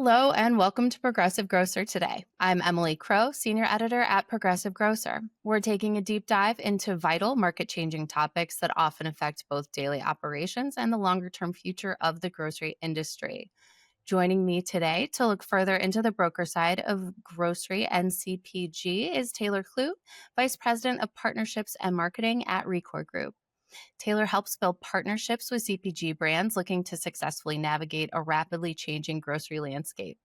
Hello and welcome to Progressive Grocer today. I'm Emily Crow, Senior Editor at Progressive Grocer. We're taking a deep dive into vital market changing topics that often affect both daily operations and the longer term future of the grocery industry. Joining me today to look further into the broker side of grocery and CPG is Taylor Clute, Vice President of Partnerships and Marketing at Recor Group. Taylor helps build partnerships with CPG brands looking to successfully navigate a rapidly changing grocery landscape.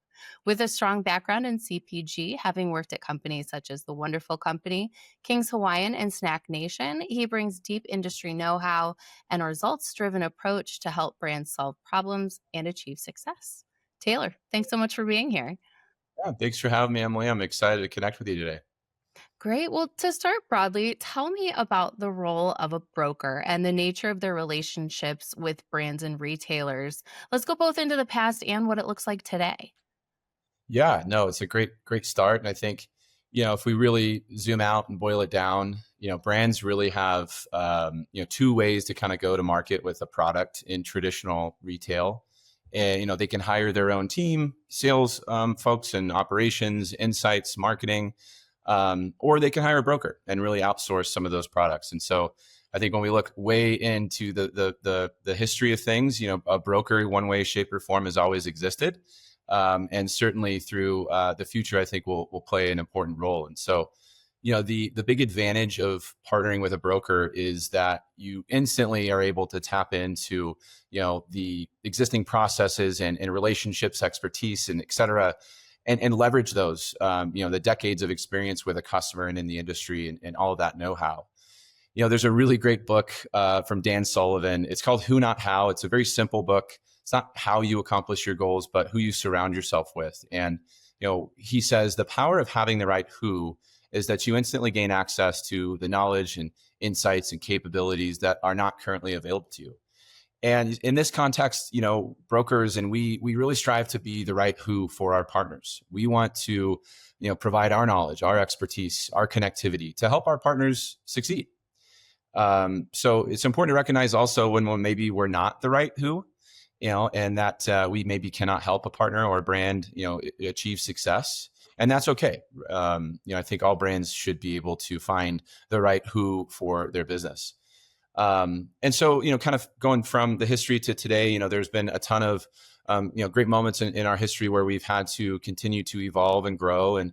With a strong background in CPG, having worked at companies such as The Wonderful Company, King's Hawaiian, and Snack Nation, he brings deep industry know-how and a results-driven approach to help brands solve problems and achieve success. Taylor, thanks so much for being here. Yeah, thanks for having me, Emily. I'm excited to connect with you today. Great. Well, to start broadly, tell me about the role of a broker and the nature of their relationships with brands and retailers. Let's go both into the past and what it looks like today. Yeah, no, it's a great start. And I think, if we really zoom out and boil it down, brands really have, two ways to kind of go to market with a product in traditional retail. And, they can hire their own team, sales folks and operations, insights, marketing, or they can hire a broker and really outsource some of those products. And so I think when we look way into the history of things, a broker, one way, shape, or form, has always existed. And certainly through the future, I think will play an important role. And so, the big advantage of partnering with a broker is that you instantly are able to tap into, the existing processes and relationships, expertise, and et cetera, and leverage those, the decades of experience with a customer and in the industry and all of that know-how. There's a really great book from Dan Sullivan. It's called Who Not How. It's a very simple book. It's not how you accomplish your goals, but who you surround yourself with. And, he says the power of having the right who is that you instantly gain access to the knowledge and insights and capabilities that are not currently available to you. And in this context, brokers and we really strive to be the right who for our partners. We want to, provide our knowledge, our expertise, our connectivity to help our partners succeed. So it's important to recognize also when maybe we're not the right who, and that we maybe cannot help a partner or a brand, achieve success. And that's okay. I think all brands should be able to find the right who for their business. And so, kind of going from the history to today, there's been a ton of, great moments in our history where we've had to continue to evolve and grow and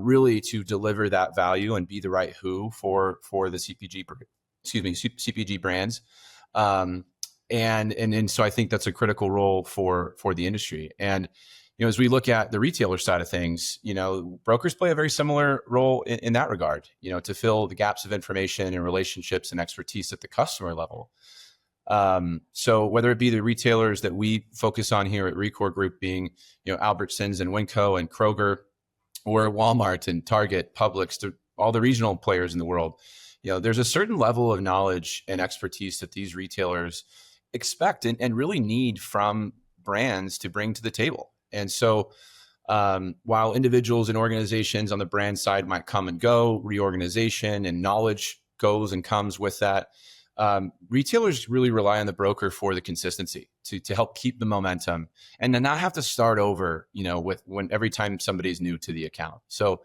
really to deliver that value and be the right who for the CPG brands. And so I think that's a critical role for the industry. And, as we look at the retailer side of things, brokers play a very similar role in that regard, to fill the gaps of information and relationships and expertise at the customer level. So whether it be the retailers that we focus on here at Recor Group being, Albertsons and Winco and Kroger, or Walmart and Target, Publix, to all the regional players in the world, there's a certain level of knowledge and expertise that these retailers expect and really need from brands to bring to the table. And so while individuals and organizations on the brand side might come and go, reorganization and knowledge goes and comes with that, retailers really rely on the broker for the consistency to help keep the momentum and then not have to start over, with every time somebody's new to the account. So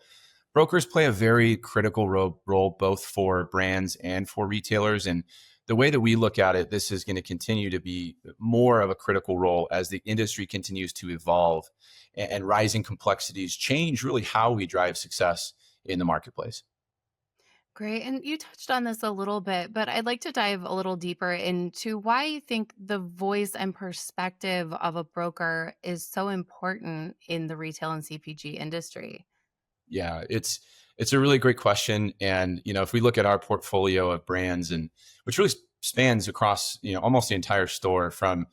brokers play a very critical role both for brands and for retailers. And the way that we look at it, this is going to continue to be more of a critical role as the industry continues to evolve and rising complexities change really how we drive success in the marketplace. Great. And you touched on this a little bit, but I'd like to dive a little deeper into why you think the voice and perspective of a broker is so important in the retail and CPG industry. Yeah, it's a really great question. And, if we look at our portfolio of brands and which really spans across, almost the entire store from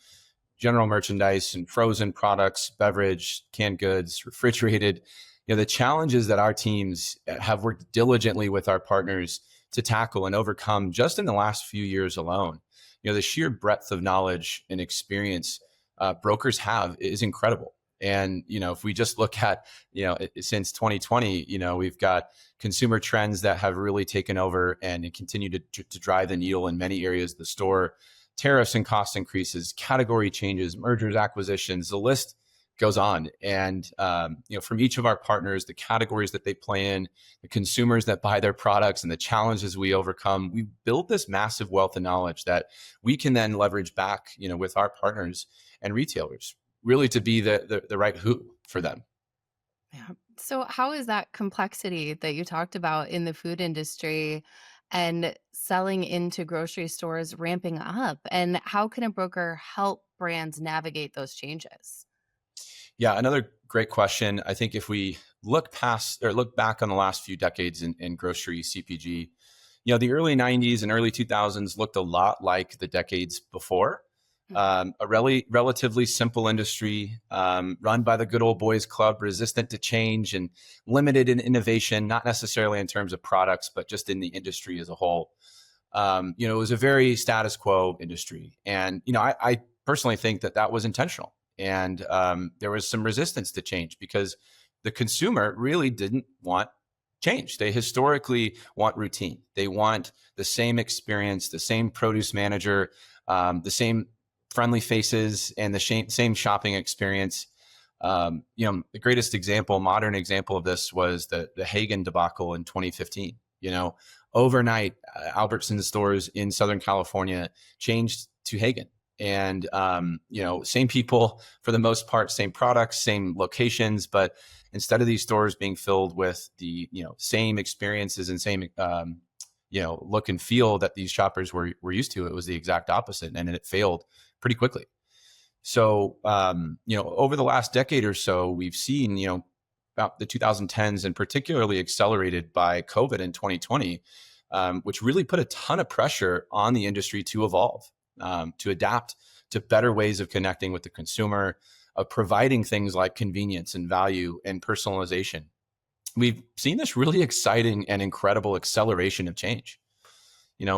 general merchandise and frozen products, beverage, canned goods, refrigerated, the challenges that our teams have worked diligently with our partners to tackle and overcome just in the last few years alone. The sheer breadth of knowledge and experience brokers have is incredible. And, if we just look at, since 2020, we've got consumer trends that have really taken over and continue to drive the needle in many areas of the store. Tariffs and cost increases, category changes, mergers, acquisitions, the list goes on. And from each of our partners, the categories that they play in, the consumers that buy their products, and the challenges we overcome, we build this massive wealth of knowledge that we can then leverage back, with our partners and retailers, really to be the right who for them. Yeah. So, how is that complexity that you talked about in the food industry and selling into grocery stores ramping up? And how can a broker help brands navigate those changes? Yeah, another great question. I think if we look back on the last few decades in grocery CPG, the early 90s and early 2000s looked a lot like the decades before. Mhm. A relatively simple industry run by the good old boys club, resistant to change and limited in innovation, not necessarily in terms of products, but just in the industry as a whole. It was a very status quo industry. And, I personally think that was intentional. And there was some resistance to change because the consumer really didn't want change. They historically want routine. They want the same experience, the same produce manager, the same friendly faces, and the same shopping experience. The greatest example, modern example of this was the Hagen debacle in 2015. Overnight, Albertsons stores in Southern California changed to Hagen. And, same people for the most part, same products, same locations, but instead of these stores being filled with the, same experiences and same, look and feel that these shoppers were used to, it was the exact opposite, and it failed pretty quickly. So, over the last decade or so, we've seen, about the 2010s and particularly accelerated by COVID in 2020, which really put a ton of pressure on the industry to evolve, to adapt to better ways of connecting with the consumer, of providing things like convenience and value and personalization. We've seen this really exciting and incredible acceleration of change.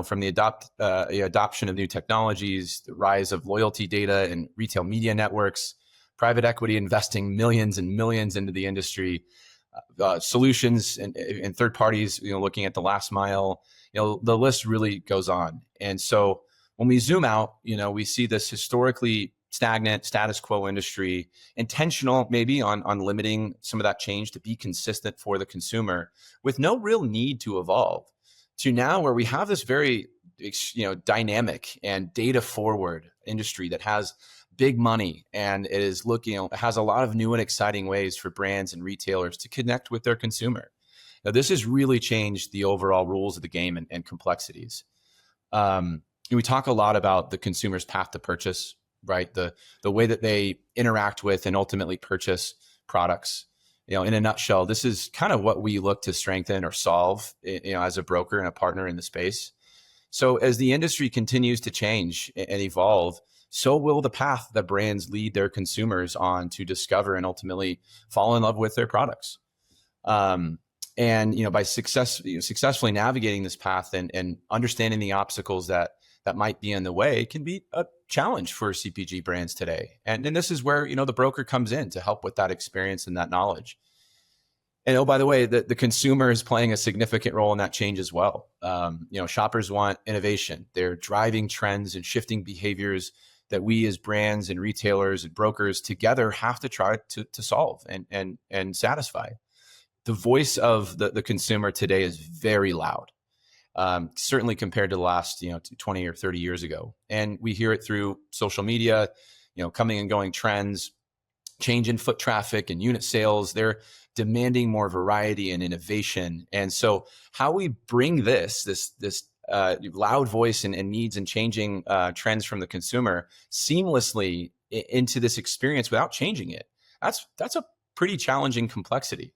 From the adoption of new technologies, the rise of loyalty data and retail media networks, private equity investing millions and millions into the industry, solutions and third parties, looking at the last mile, the list really goes on. And so when we zoom out, we see this historically stagnant status quo industry, intentional maybe on limiting some of that change to be consistent for the consumer with no real need to evolve, to now where we have this very dynamic and data forward industry that has big money and it is looking, has a lot of new and exciting ways for brands and retailers to connect with their consumer. Now, this has really changed the overall rules of the game and complexities. We talk a lot about the consumer's path to purchase, right? The way that they interact with and ultimately purchase products. In a nutshell, this is kind of what we look to strengthen or solve, as a broker and a partner in the space. So as the industry continues to change and evolve, so will the path that brands lead their consumers on to discover and ultimately fall in love with their products. And by successfully navigating this path and understanding the obstacles that might be in the way can be a challenge for CPG brands today. And this is where, the broker comes in to help with that experience and that knowledge. And oh, by the way, the consumer is playing a significant role in that change as well. Shoppers want innovation. They're driving trends and shifting behaviors that we as brands and retailers and brokers together have to try to solve and satisfy. The voice of the consumer today is very loud. Certainly compared to the last 20 or 30 years ago. And we hear it through social media, coming and going trends, change in foot traffic and unit sales. They're demanding more variety and innovation. And so how we bring this loud voice and needs and changing trends from the consumer seamlessly into this experience without changing it, that's a pretty challenging complexity.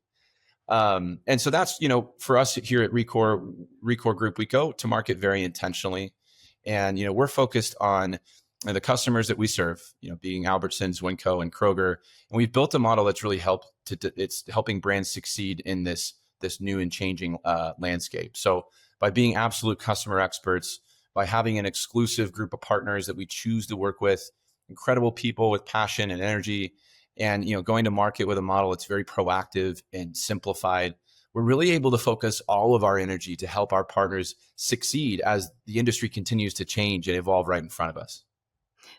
And so that's, for us here at Recor Group, we go to market very intentionally. And, we're focused on the customers that we serve, being Albertsons, Winco, and Kroger. And we've built a model that's really it's helping brands succeed in this new and changing landscape. So by being absolute customer experts, by having an exclusive group of partners that we choose to work with, incredible people with passion and energy, and going to market with a model that's very proactive and simplified, we're really able to focus all of our energy to help our partners succeed as the industry continues to change and evolve right in front of us.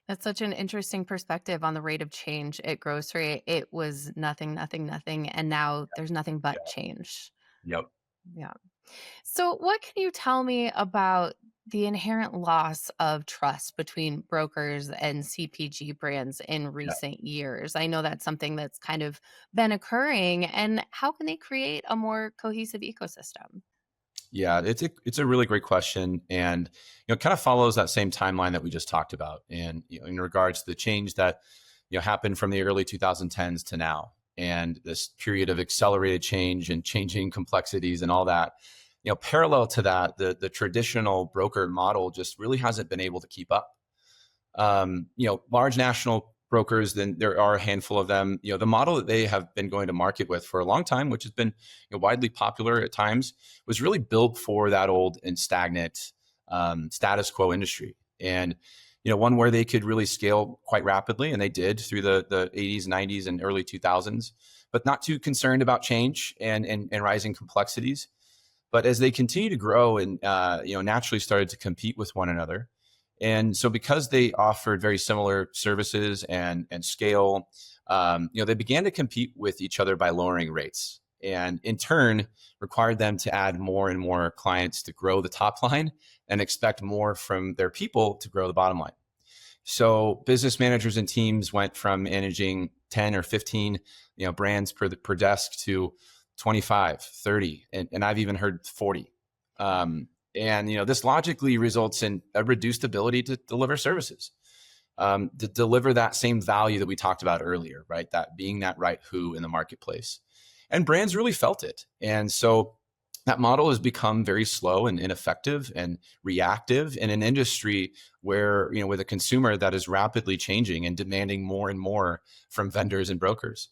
That's such an interesting perspective on the rate of change at grocery. It was nothing, nothing, nothing, and now there's nothing but Yeah. change. Yep. Yeah. So, what can you tell me about the inherent loss of trust between brokers and CPG brands in Yeah. recent years? I know that's something that's kind of been occurring, and how can they create a more cohesive ecosystem? Yeah, it's a really great question, and kind of follows that same timeline that we just talked about, and in regards to the change that happened from the early 2010s to now, and this period of accelerated change and changing complexities and all that. Parallel to that, the traditional broker model just really hasn't been able to keep up. Large national brokers, then there are a handful of them. The model that they have been going to market with for a long time, which has been widely popular at times, was really built for that old and stagnant status quo industry. And one where they could really scale quite rapidly, and they did through the 80s, 90s, and early 2000s, but not too concerned about change and rising complexities. But as they continue to grow and naturally started to compete with one another, and so because they offered very similar services and scale, they began to compete with each other by lowering rates, and in turn required them to add more and more clients to grow the top line and expect more from their people to grow the bottom line. So business managers and teams went from managing 10 or 15, brands per desk to 25, 30, and I've even heard 40. Um, and this logically results in a reduced ability to deliver services, to deliver that same value that we talked about earlier, right? That being that right who in the marketplace. And brands really felt it. And so that model has become very slow and ineffective and reactive in an industry where, with a consumer that is rapidly changing and demanding more and more from vendors and brokers.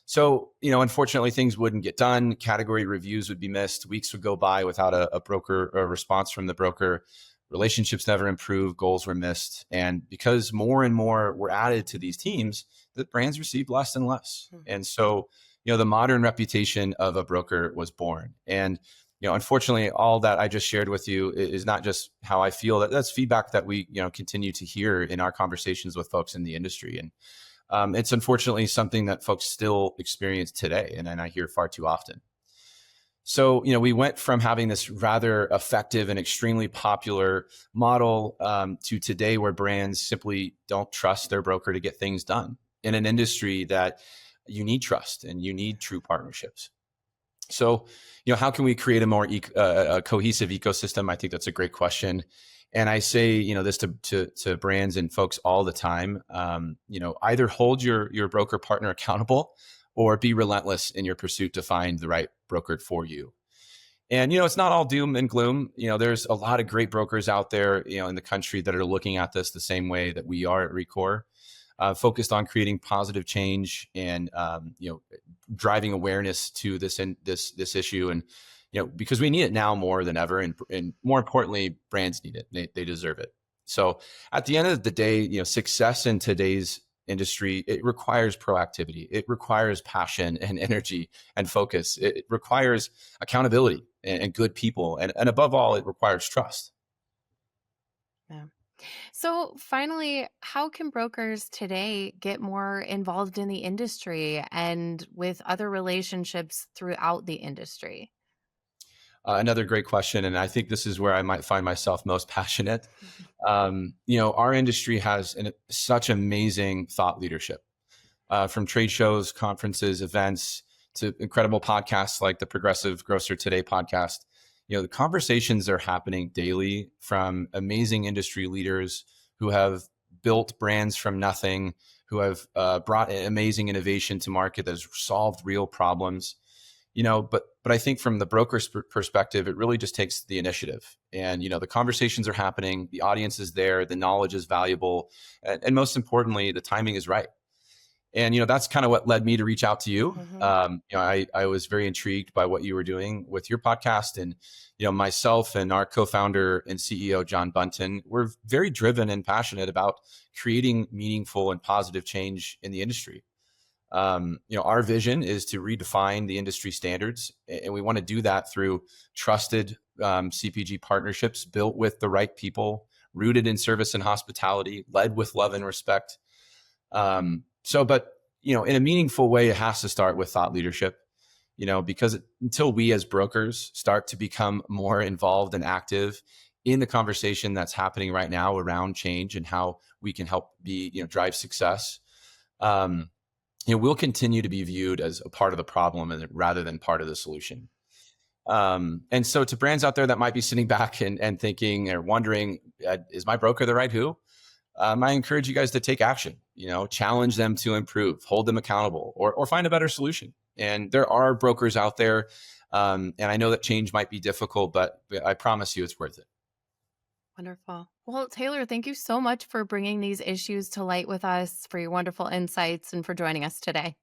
So, unfortunately, things wouldn't get done. Category reviews would be missed. Weeks would go by without a broker, a response from the broker. Relationships never improved. Goals were missed. And because more and more were added to these teams, the brands received less and less. Mhm. And so, the modern reputation of a broker was born. And, unfortunately, all that I just shared with you is not just how I feel. That's feedback that we, continue to hear in our conversations with folks in the industry. And it's unfortunately something that folks still experience today, and I hear far too often. So, we went from having this rather effective and extremely popular model to today where brands simply don't trust their broker to get things done in an industry that you need trust and you need true partnerships. So, how can we create a more a cohesive ecosystem? I think that's a great question. And I say, this to brands and folks all the time. Either hold your broker partner accountable, or be relentless in your pursuit to find the right broker for you. And it's not all doom and gloom. There's a lot of great brokers out there, in the country that are looking at this the same way that we are at Recor, focused on creating positive change and driving awareness to this issue. And because we need it now more than ever, and more importantly, brands need it. They deserve it. So at the end of the day, success in today's industry, it requires proactivity. It requires passion and energy and focus. It requires accountability and good people. And above all, it requires trust. Yeah. So, finally, how can brokers today get more involved in the industry and with other relationships throughout the industry? Another great question. And I think this is where I might find myself most passionate. Our industry has such amazing thought leadership, from trade shows, conferences, events, to incredible podcasts like the Progressive Grocer Today podcast. The conversations are happening daily from amazing industry leaders who have built brands from nothing, who have brought amazing innovation to market that has solved real problems. But I think from the broker's perspective, it really just takes the initiative. And the conversations are happening, the audience is there, the knowledge is valuable, and most importantly, the timing is right. And that's kind of what led me to reach out to you. Hmm. I was very intrigued by what you were doing with your podcast, and myself and our co-founder and CEO John Bunton, we're very driven and passionate about creating meaningful and positive change in the industry. Our vision is to redefine the industry standards, and we want to do that through trusted CPG partnerships built with the right people, rooted in service and hospitality, led with love and respect. But in a meaningful way, it has to start with thought leadership. Because until we as brokers start to become more involved and active in the conversation that's happening right now around change and how we can help drive success, we'll continue to be viewed as a part of the problem rather than part of the solution. And so to brands out there that might be sitting back and thinking or wondering, is my broker the right who? I encourage you guys to take action, challenge them to improve, hold them accountable, or find a better solution. And there are brokers out there. And I know that change might be difficult, but I promise you it's worth it. Wonderful. Well, Taylor, thank you so much for bringing these issues to light with us, for your wonderful insights, and for joining us today.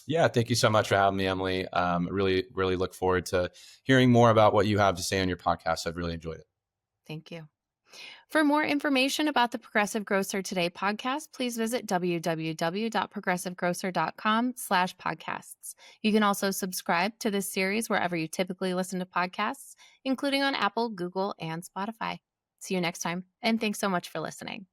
Yeah, thank you so much for having me, Emily. Really, really look forward to hearing more about what you have to say on your podcast. I've really enjoyed it. Thank you. For more information about the Progressive Grocer Today podcast, please visit www.progressivegrocer.com/podcasts. You can also subscribe to this series wherever you typically listen to podcasts, including on Apple, Google, and Spotify. See you next time, and thanks so much for listening.